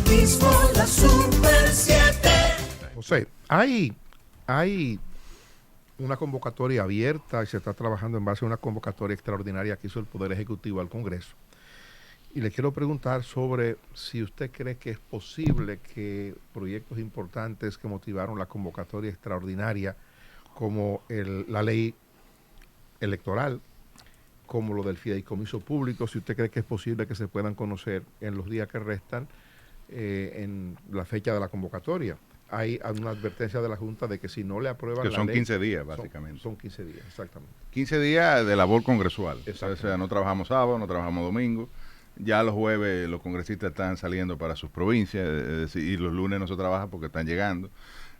mismo la Super 7. José, hay una convocatoria abierta y se está trabajando en base a una convocatoria extraordinaria que hizo el Poder Ejecutivo al Congreso. Y le quiero preguntar sobre si usted cree que es posible que proyectos importantes que motivaron la convocatoria extraordinaria, como la ley electoral, como lo del fideicomiso público, si usted cree que es posible que se puedan conocer en los días que restan en la fecha de la convocatoria. Hay una advertencia de la Junta de que si no le aprueban que la son ley, 15 días, básicamente. Son 15 días, exactamente. 15 días de labor congresual. O sea, no trabajamos sábado, no trabajamos domingo. Ya los jueves los congresistas están saliendo para sus provincias, es decir, y los lunes no se trabaja porque están llegando.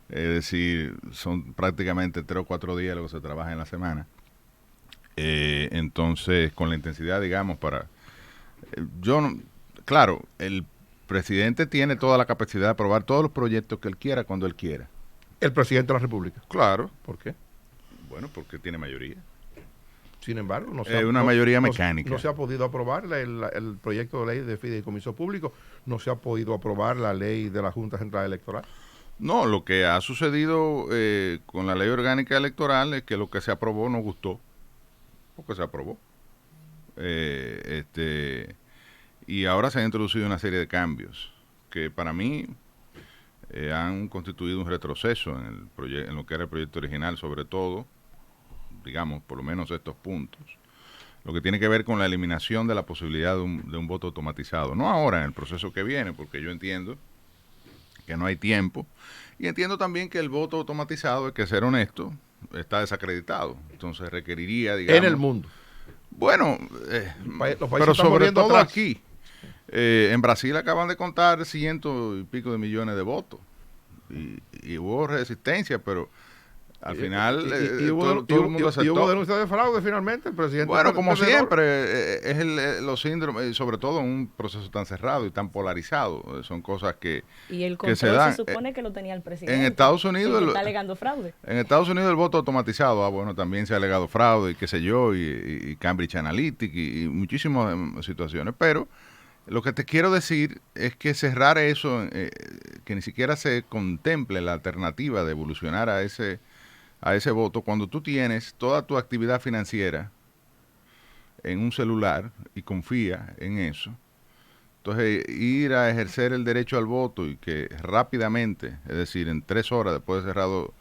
Es decir, son prácticamente 3 o 4 días lo que se trabaja en la semana. Entonces, con la intensidad, digamos, claro, el presidente tiene toda la capacidad de aprobar todos los proyectos que él quiera cuando él quiera. El presidente de la República. Claro. ¿Por qué? Bueno, porque tiene mayoría. Sin embargo, una mayoría mecánica. No se ha podido aprobar el proyecto de ley de fideicomiso público, no se ha podido aprobar la ley de la Junta Central Electoral. No, lo que ha sucedido con la ley orgánica electoral es que lo que se aprobó no gustó, porque se aprobó. Y ahora se han introducido una serie de cambios que para mí han constituido un retroceso en lo que era el proyecto original, sobre todo, digamos, por lo menos estos puntos. Lo que tiene que ver con la eliminación de la posibilidad de un voto automatizado. No ahora, en el proceso que viene, porque yo entiendo que no hay tiempo. Y entiendo también que el voto automatizado, hay que ser honesto, está desacreditado. Entonces requeriría, digamos... En el mundo. Bueno, pero sobre todo atrás. Aquí. En Brasil acaban de contar 100 y pico de millones de votos. Y hubo resistencia, pero... Al final, todo el mundo aceptó. Y hubo denuncia de fraude finalmente, el presidente. Bueno, como siempre, es los síndromes, sobre todo en un proceso tan cerrado y tan polarizado, son cosas que y el control se dan. Se supone que lo tenía el presidente. En Estados Unidos está alegando fraude. En Estados Unidos el voto automatizado, bueno, también se ha alegado fraude y qué sé yo, y Cambridge Analytica y muchísimas situaciones, pero lo que te quiero decir es que cerrar eso, que ni siquiera se contemple la alternativa de evolucionar a ese voto, cuando tú tienes toda tu actividad financiera en un celular y confías en eso, entonces ir a ejercer el derecho al voto y que rápidamente, es decir, en 3 horas después de cerrado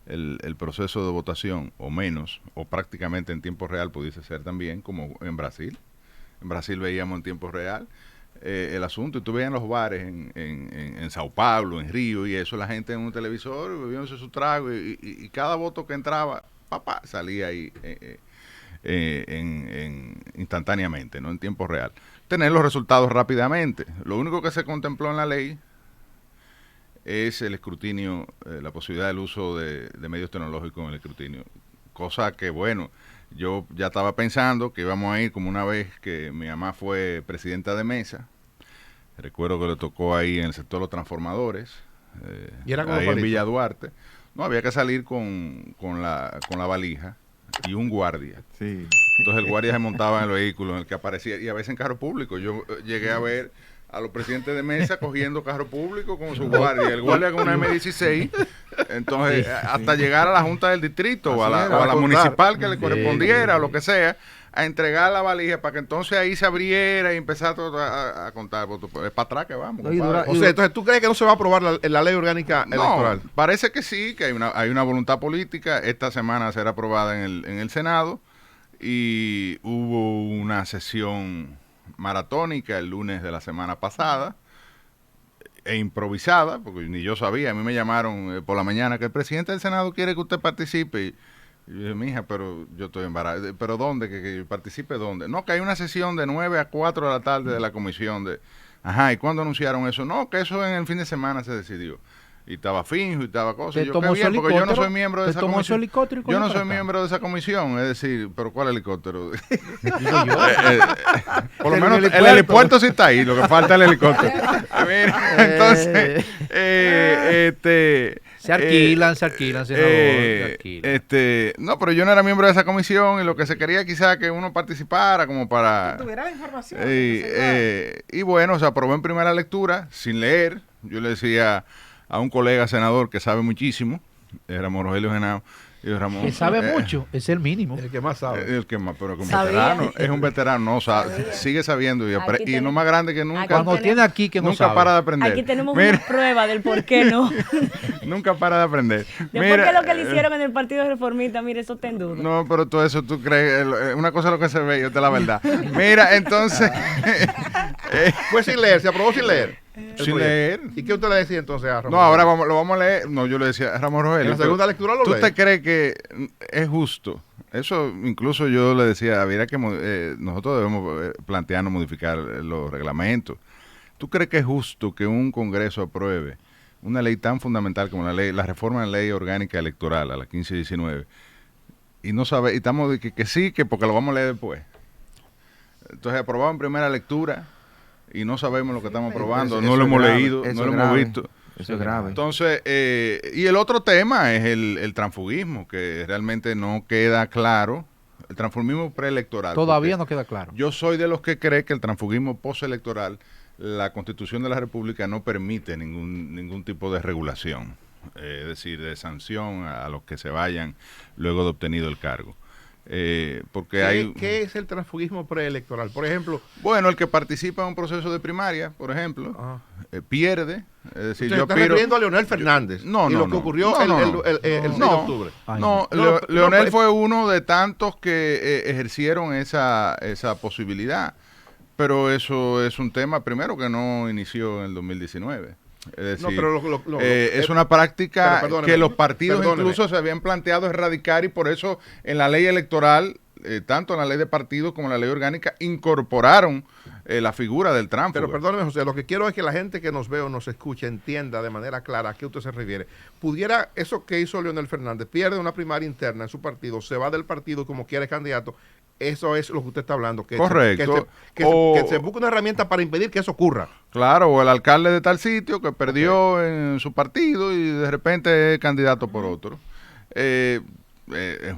el proceso de votación, o menos, o prácticamente en tiempo real pudiese ser también, como en Brasil. En Brasil veíamos en tiempo real el asunto, y tú veías en los bares en Sao Paulo, en Río y eso, la gente en un televisor bebiéndose su trago y cada voto que entraba, salía ahí instantáneamente, no en tiempo real. Tener los resultados rápidamente. Lo único que se contempló en la ley es el escrutinio, la posibilidad del uso de medios tecnológicos en el escrutinio, cosa que, bueno, yo ya estaba pensando que íbamos a ir como una vez que mi mamá fue presidenta de mesa. Recuerdo que le tocó ahí en el sector de los transformadores, ¿Y era ahí en Villa Duarte. No, había que salir con la valija y un guardia. Sí. Entonces el guardia se montaba en el vehículo en el que aparecía, y a veces en carro público. Yo llegué a ver a los presidentes de mesa cogiendo carro público con su guardia, el guardia con una M16, entonces hasta llegar a la junta del distrito o a la municipal que le correspondiera o lo que sea, a entregar la valija para que entonces ahí se abriera y empezar a contar votos. Es para atrás que vamos. O sea, entonces, ¿tú crees que no se va a aprobar la ley orgánica electoral? Parece que sí, que hay una voluntad política. Esta semana será aprobada en el Senado, y hubo una sesión maratónica el lunes de la semana pasada, e improvisada, porque ni yo sabía. A mí me llamaron por la mañana que el presidente del Senado quiere que usted participe, y yo dije, mija, pero yo estoy embarazada. ¿Pero dónde? ¿Que participe dónde? No, que hay una sesión de 9 a 4 de la tarde de la comisión de... Ajá, ¿y cuándo anunciaron eso? No, que eso en el fin de semana se decidió. Y estaba Finjo y estaba cosa. Yo, qué bien, porque yo no soy miembro de esa comisión. Yo no soy miembro de esa comisión, es decir, ¿pero cuál helicóptero? Por lo menos el helipuerto sí está ahí, lo que falta es el helicóptero. Entonces, Se alquilan, senador, se alquilan. No, pero yo no era miembro de esa comisión y lo que se quería quizá que uno participara como para... Que tuviera la información. y bueno, se aprobó en primera lectura, sin leer. Yo le decía a un colega senador que sabe muchísimo, Ramón Rogelio Genao, y Ramón, Que sabe mucho, es el mínimo. El que más sabe. el que más, pero que un Sabía. veterano, es un veterano, no sabe, sigue sabiendo y Aquí no tenemos- más grande que nunca. Cuando Cuando tiene aquí que no nunca sabe. para de aprender. Aquí tenemos Mira, una prueba del por qué no. nunca para de aprender. Después que lo que le hicieron en el Partido Reformista, mire, eso está en duda. No, pero todo eso tú crees, una cosa es lo que se ve y otra la verdad. Mira, entonces, Fue sin leer, se aprobó sin leer. el Sin proyecto. leer. ¿Y qué usted le decía entonces a Ramón? no, ahora lo vamos a leer. No, yo le decía a Ramón Rogelio. En la segunda lectura lo ¿Tú lee. te crees que es justo? Eso incluso yo le decía, habría que nosotros debemos plantearnos modificar los reglamentos. ¿Tú crees que es justo que un Congreso apruebe una ley tan fundamental como la reforma de la ley orgánica electoral a la 1519 y no sabe, y estamos de que sí, que porque lo vamos a leer después? Entonces aprobado en primera lectura y no sabemos lo que estamos aprobando, no Eso lo es hemos grave, leído, eso no es lo hemos grave. visto. Eso es grave. Entonces, y el otro tema es el transfugismo, que realmente no queda claro. El transfugismo preelectoral. Todavía porque no queda claro. Yo soy de los que cree que el transfugismo postelectoral, la Constitución de la República no permite ningún tipo de regulación, es decir, de sanción a los que se vayan luego de obtenido el cargo. Porque hay... ¿Qué es el transfugismo preelectoral? Por ejemplo, Bueno, el que participa en un proceso de primaria, por ejemplo, pierde. Es decir, usted yo está aspiro... refiriendo a Leonel Fernández No, y no, lo que no. ocurrió No, el 6 de octubre. Ay, No, no. Leonel No, fue uno de tantos que ejercieron esa posibilidad, pero eso es un tema, primero, que no inició en el 2019. Es decir, No, pero es una práctica pero perdóneme, que los partidos perdóneme. incluso se habían planteado erradicar y por eso en la ley electoral, tanto en la ley de partidos como en la ley orgánica, incorporaron la figura del tránsfuga. Pero perdóneme, José, lo que quiero es que la gente que nos ve o nos escuche entienda de manera clara a qué usted se refiere. Pudiera, eso que hizo Leonel Fernández, pierde una primaria interna en su partido, se va del partido como quiere candidato, eso es lo que usted está hablando. Que Correcto. que se busque una herramienta para impedir que eso ocurra. Claro, o el alcalde de tal sitio que perdió en su partido y de repente es candidato por otro. Es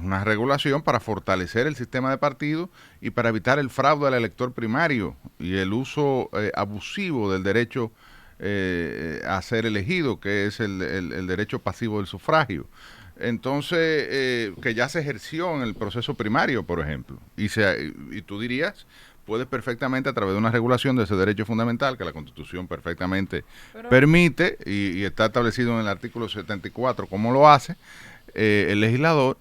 una regulación para fortalecer el sistema de partidos y para evitar el fraude al elector primario y el uso abusivo del derecho a ser elegido, que es el derecho pasivo del sufragio. Entonces, que ya se ejerció en el proceso primario, por ejemplo, y tú dirías, puedes perfectamente a través de una regulación de ese derecho fundamental que la Constitución perfectamente permite y está establecido en el artículo 74 cómo lo hace, el legislador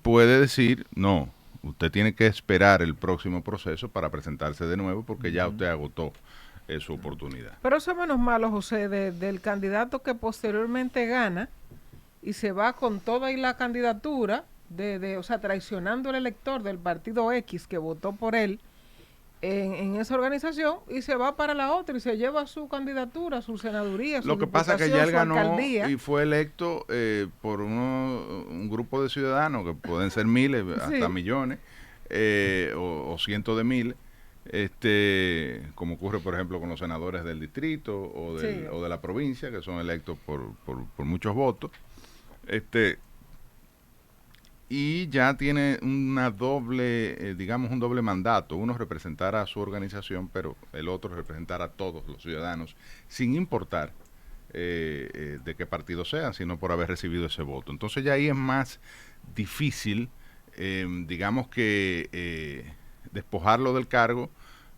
puede decir, no, usted tiene que esperar el próximo proceso para presentarse de nuevo porque ya usted agotó su oportunidad. Pero eso es menos malo, José, del candidato que posteriormente gana y se va con toda y la candidatura, o sea, traicionando al elector del partido X que votó por él en esa organización y se va para la otra y se lleva su candidatura, su senaduría, su Lo que pasa es que ya él diputación, su ganó alcaldía. y fue electo por un grupo de ciudadanos que pueden ser miles, hasta millones, o cientos de miles, como ocurre por ejemplo con los senadores del distrito o de la provincia, que son electos por muchos votos. Y ya tiene una doble, digamos un doble mandato, uno representar a su organización, pero el otro representar a todos los ciudadanos, sin importar de qué partido sean, sino por haber recibido ese voto. Entonces ya ahí es más difícil, digamos que despojarlo del cargo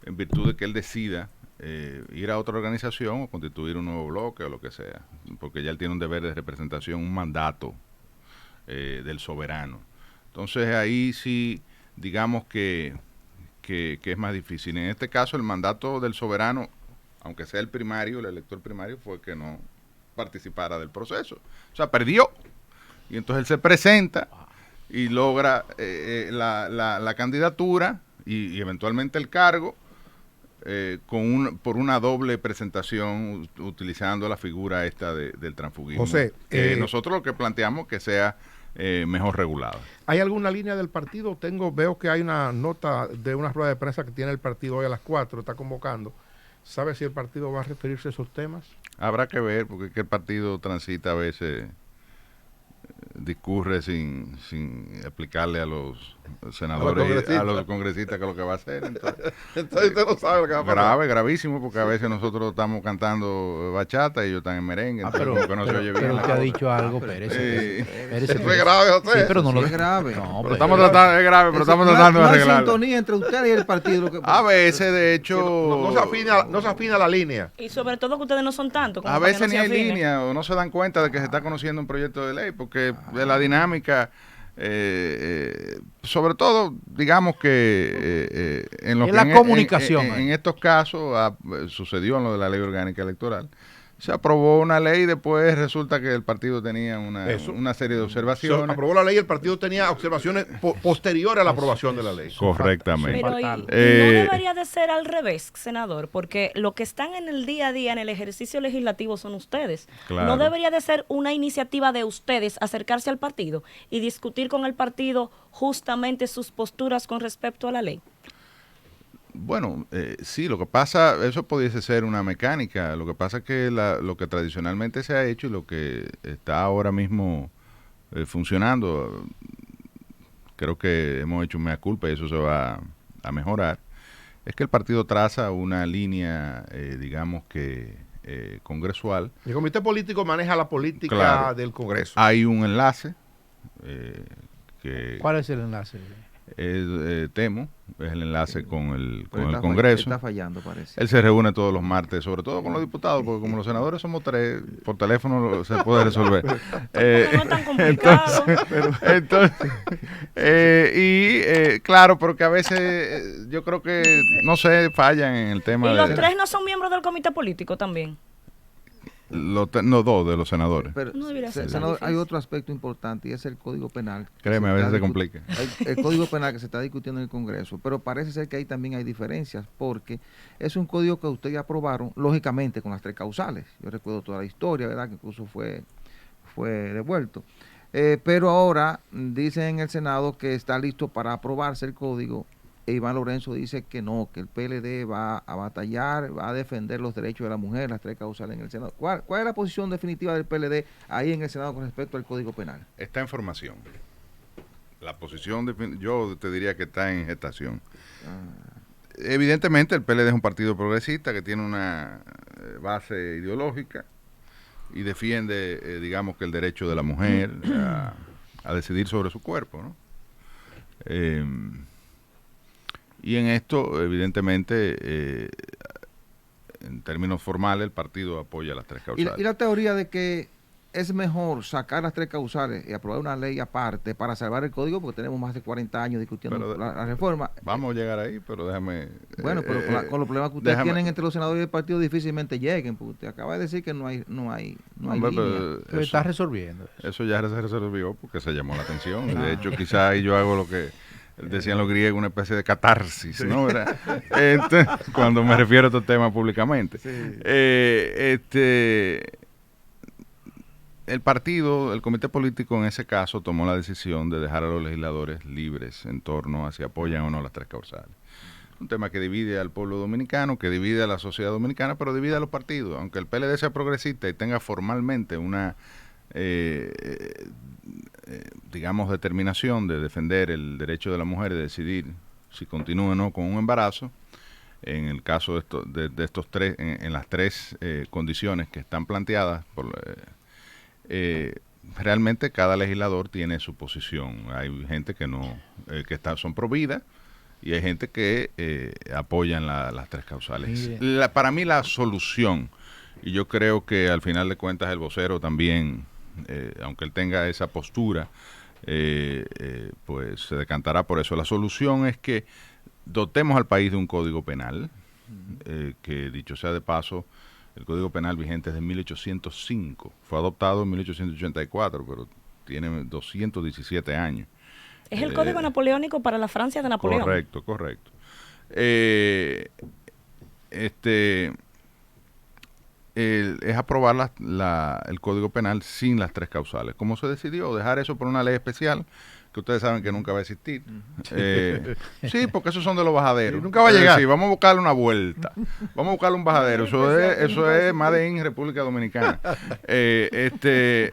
en virtud de que él decida ir a otra organización o constituir un nuevo bloque o lo que sea, porque ya él tiene un deber de representación, un mandato del soberano. Entonces ahí sí, digamos que es más difícil. En este caso el mandato del soberano, aunque sea el primario, el elector primario, fue que no participara del proceso. O sea, perdió. Y entonces él se presenta y logra la candidatura y eventualmente el cargo, por una doble presentación utilizando la figura esta del transfugismo. José, nosotros lo que planteamos que sea mejor regulado. ¿Hay alguna línea del partido? Veo que hay una nota de una rueda de prensa que tiene el partido hoy a las 4, está convocando. ¿Sabe si el partido va a referirse a esos temas? Habrá que ver, porque es que el partido transita a veces, discurre sin explicarle a los senadores, a los congresistas qué es lo que va a hacer. Entonces usted no sabe lo que va a pasar. Grave, gravísimo, porque a veces nosotros estamos cantando bachata y ellos están en merengue, entonces como que no se oye bien. Pero la usted ha cosa. dicho algo, espérese. Eso es grave, José. Sí, pero no lo Es grave. No, Pero pero estamos tratando, es grave, pero estamos tratando de No hay arreglarlo. sintonía entre usted y el partido. Lo que, A veces, de hecho, No se afina la línea. Y sobre todo que ustedes no son tantos. como a para que veces no ni se hay afinen. línea o no se dan cuenta de que se está conociendo un proyecto de ley, porque de la dinámica, sobre todo, digamos que en lo Es que la comunicación, en estos casos sucedió en lo de la ley orgánica electoral. Se aprobó una ley y después resulta que el partido tenía una serie de Se observaciones. aprobó la ley y el partido tenía observaciones posteriores a la aprobación de la ley. Correctamente. Pero y fatal. no debería de ser al revés, senador, porque lo que están en el día a día, en el ejercicio legislativo, son ustedes. Claro. No debería de ser una iniciativa de ustedes acercarse al partido y discutir con el partido justamente sus posturas con respecto a la ley. Bueno, sí, lo que pasa, eso pudiese ser una mecánica, lo que pasa es que lo que tradicionalmente se ha hecho y lo que está ahora mismo funcionando, creo que hemos hecho un mea culpa y eso se va a mejorar, es que el partido traza una línea, digamos que congresual. El comité político maneja la política Claro. del Congreso. Hay un enlace que ¿cuál es el enlace? temo, es el enlace con el está Congreso. Está fallando, parece. Él se reúne todos los martes, sobre todo con los diputados, porque como los senadores somos tres, por teléfono se puede resolver. Porque no es tan complicado. Claro, pero que a veces yo creo que, no sé, fallan en el tema Y los de... tres no son miembros del comité político también. No, dos de los senadores. Pero, No debería ser tan senador, hay difícil. otro aspecto importante y es el Código Penal. Créeme, a veces se complica. El Código Penal que se está discutiendo en el Congreso, pero parece ser que ahí también hay diferencias, porque es un código que ustedes aprobaron, lógicamente, con las tres causales. Yo recuerdo toda la historia, ¿verdad? Que incluso fue devuelto. Pero ahora dicen en el Senado que está listo para aprobarse el código. E Iván Lorenzo dice que no, que el PLD va a batallar, va a defender los derechos de la mujer, las tres causales en el Senado. ¿Cuál es la posición definitiva del PLD ahí en el Senado con respecto al Código Penal? Está en formación. La posición, yo te diría que está en gestación. Evidentemente el PLD es un partido progresista que tiene una base ideológica y defiende, digamos que el derecho de la mujer a decidir sobre su cuerpo, ¿no? Y en esto, evidentemente, en términos formales, el partido apoya las tres causales. Y la teoría de que es mejor sacar las tres causales y aprobar una ley aparte para salvar el código, porque tenemos más de 40 años discutiendo Pero, la reforma. Vamos a llegar ahí, pero déjame... Bueno, pero con los problemas que ustedes déjame- tienen entre los senadores y el partido difícilmente lleguen, porque usted acaba de decir que no hay Hombre, línea. pero Pero está resolviendo. eso ya se resolvió porque se llamó la atención. De hecho, quizás ahí yo hago lo que decían los griegos, una especie de catarsis, ¿no? ¿Verdad? Cuando me refiero a estos temas públicamente. El partido, el comité político en ese caso tomó la decisión de dejar a los legisladores libres en torno a si apoyan o no las tres causales. Un tema que divide al pueblo dominicano, que divide a la sociedad dominicana, pero divide a los partidos. Aunque el PLD sea progresista y tenga formalmente una, digamos, determinación de defender el derecho de la mujer de decidir si continúa o no con un embarazo, en el caso de estos tres, en las tres condiciones que están planteadas por... realmente cada legislador tiene su posición. Hay gente que no, son pro vida y hay gente que apoyan las tres causales. Para mí la solución, y yo creo que al final de cuentas el vocero también, aunque él tenga esa postura, pues se decantará por eso. La solución es que dotemos al país de un código penal, que dicho sea de paso, el Código Penal vigente es de 1805. Fue adoptado en 1884, pero tiene 217 años. Es el código napoleónico para la Francia de Napoleón. Correcto. Es aprobar el Código Penal sin las tres causales. ¿Cómo se decidió? Dejar eso por una ley especial que ustedes saben que nunca va a existir. Sí, porque esos son de los bajaderos. Y nunca va a llegar. Sí, vamos a buscarle una vuelta. Vamos a buscarle un bajadero. Eso es Made in República Dominicana. Esta es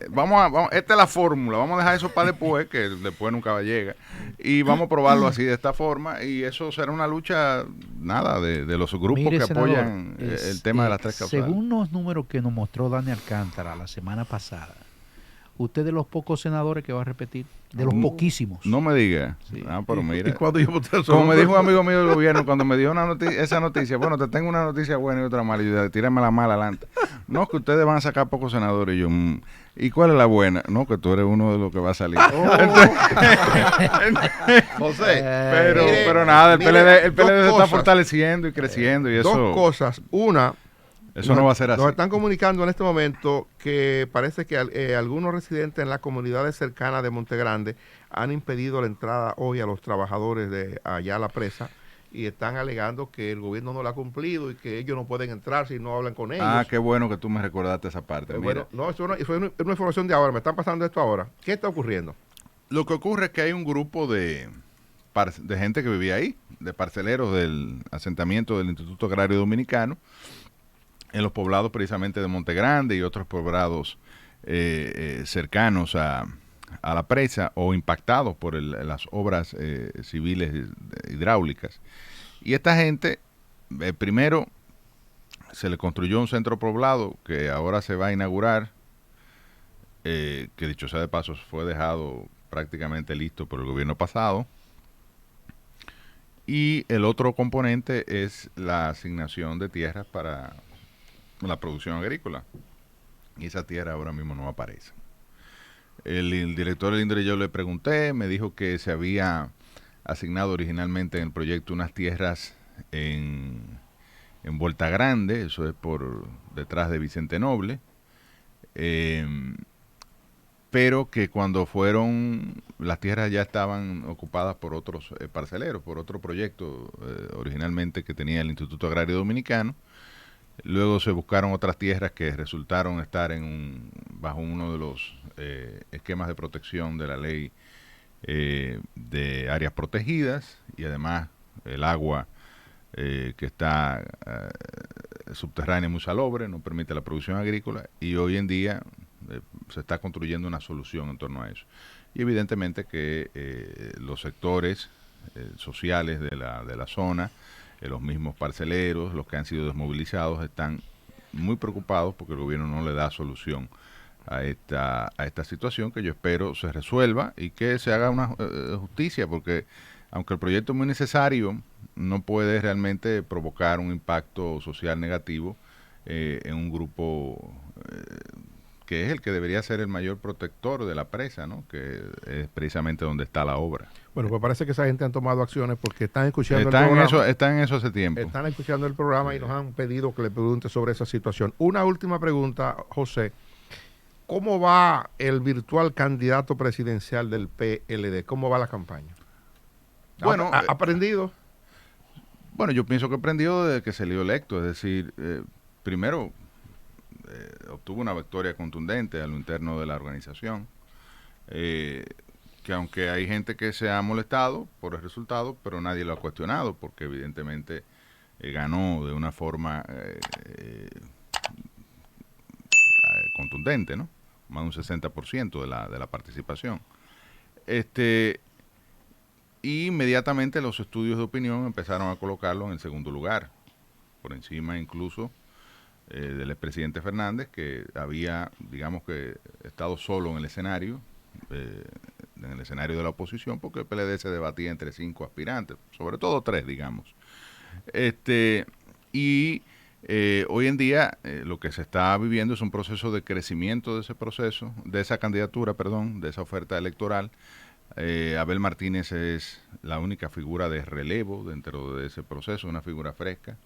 la fórmula. Vamos a dejar eso para después, que después nunca va a llegar. Y vamos a probarlo así, de esta forma. Y eso será una lucha, de los grupos Mire, que senador, apoyan el tema de las tres causales. Según los números que nos mostró Dani Alcántara la semana pasada, usted es de los pocos senadores que va a repetir, de los poquísimos. No me diga. Sí. Pero mira. ¿Y cuando yo voté Como me dijo un amigo mío del gobierno cuando me dio esa noticia, bueno, te tengo una noticia buena y otra mala, y yo, tírame la mala adelante. No, que ustedes van a sacar pocos senadores. Y yo, ¿y cuál es la buena? No, que tú eres uno de los que va a salir. José, pero nada, el PLD se está cosas. fortaleciendo y creciendo y eso. Dos cosas. Una, Eso no va a ser así. nos están comunicando en este momento que parece que algunos residentes en las comunidades cercanas de Montegrande han impedido la entrada hoy a los trabajadores de allá a la presa y están alegando que el gobierno no la ha cumplido y que ellos no pueden entrar si no hablan con ellos. Ah, qué bueno que tú me recordaste esa parte. Mira. Bueno, no, eso es una información de ahora, me están pasando esto ahora. ¿Qué está ocurriendo? Lo que ocurre es que hay un grupo de gente que vivía ahí, de parceleros del asentamiento del Instituto Agrario Dominicano, en los poblados precisamente de Montegrande y otros poblados cercanos a la presa o impactados por las obras civiles hidráulicas. Y esta gente, primero, se le construyó un centro poblado que ahora se va a inaugurar, que dicho sea de paso fue dejado prácticamente listo por el gobierno pasado. Y el otro componente es la asignación de tierras para la producción agrícola. Y esa tierra ahora mismo no aparece. El director del INDRE, yo le pregunté, me dijo que se había asignado originalmente en el proyecto unas tierras en Vuelta Grande, eso es por detrás de Vicente Noble, pero que cuando fueron, las tierras ya estaban ocupadas por otros parceleros, por otro proyecto originalmente que tenía el Instituto Agrario Dominicano. Luego se buscaron otras tierras que resultaron estar bajo uno de los esquemas de protección de la ley de áreas protegidas, y además el agua que está subterránea muy salobre, no permite la producción agrícola, y hoy en día se está construyendo una solución en torno a eso. Y evidentemente que los sectores sociales de la zona, los mismos parceleros, los que han sido desmovilizados, están muy preocupados porque el gobierno no le da solución a esta situación, que yo espero se resuelva y que se haga una justicia, porque aunque el proyecto es muy necesario, no puede realmente provocar un impacto social negativo en un grupo que es el que debería ser el mayor protector de la presa, ¿no? Que es precisamente donde está la obra. Bueno, pues parece que esa gente han tomado acciones porque están escuchando el programa. Están en eso hace tiempo. Están escuchando el programa y nos han pedido que le pregunte sobre esa situación. Una última pregunta, José. ¿Cómo va el virtual candidato presidencial del PLD? ¿Cómo va la campaña? Bueno, ¿Ha aprendido? Bueno, yo pienso que aprendió desde que salió electo. Es decir, primero obtuvo una victoria contundente a lo interno de la organización. Que aunque hay gente que se ha molestado por el resultado, pero nadie lo ha cuestionado, porque evidentemente ganó de una forma contundente, ¿no? Más de un 60% de la participación. Y inmediatamente los estudios de opinión empezaron a colocarlo en el segundo lugar, por encima incluso del expresidente Fernández, que había, digamos que, estado solo en el escenario de la oposición, porque el PLD se debatía entre 5 aspirantes, sobre todo 3, digamos. Hoy en día lo que se está viviendo es un proceso de crecimiento de ese proceso, de esa candidatura, perdón, de esa oferta electoral. Abel Martínez es la única figura de relevo dentro de ese proceso, una figura fresca,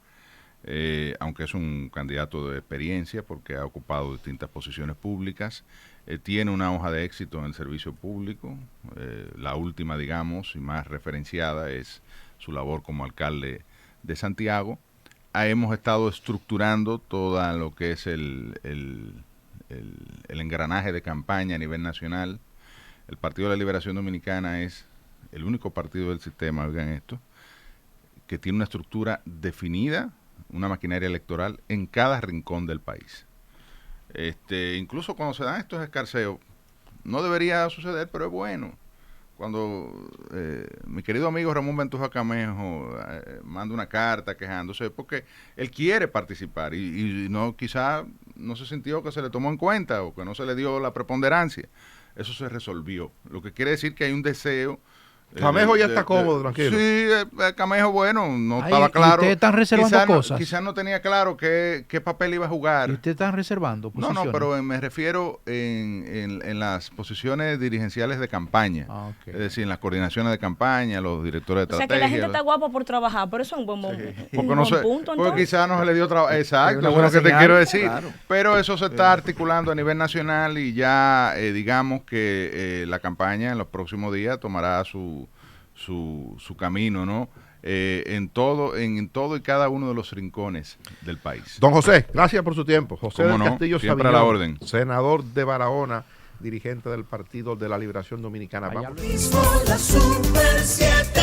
aunque es un candidato de experiencia porque ha ocupado distintas posiciones públicas, tiene una hoja de éxito en el servicio público, la última, digamos, y más referenciada es su labor como alcalde de Santiago. Hemos estado estructurando todo lo que es el engranaje de campaña a nivel nacional, El Partido de la Liberación Dominicana es el único partido del sistema, oigan esto, que tiene una estructura definida, una maquinaria electoral en cada rincón del país. Incluso cuando se dan estos escarceos, no debería suceder, pero es bueno. Cuando mi querido amigo Ramón Ventuja Camejo manda una carta quejándose, porque él quiere participar y no, quizá no se sintió que se le tomó en cuenta o que no se le dio la preponderancia. Eso se resolvió. Lo que quiere decir que hay un deseo. Camejo ya está cómodo, tranquilo. Sí, Camejo, bueno, no Ay, estaba claro. ¿y ustedes están reservando cosas? Quizás no tenía claro qué papel iba a jugar. ¿Y ustedes están reservando posiciones? No, pero me refiero en las posiciones dirigenciales de campaña. Ah, ok. Es decir, en las coordinaciones de campaña, los directores de O sea estrategia. que la gente está guapa por trabajar, pero eso es un buen, Porque no sé, punto. porque Entonces. quizás no se le dio trabajo. Exacto, una eso es lo buena que te señal, quiero decir. claro. Pero eso se está articulando a nivel nacional y ya digamos que la campaña en los próximos días tomará su camino, ¿no? En todo y cada uno de los rincones del país. Don José, gracias por su tiempo. José ¿Cómo del no? Castillo Siempre a Sabiñón, la orden. senador de Barahona, dirigente del Partido de la Liberación Dominicana. Allá Vamos. Mismo la Super 7.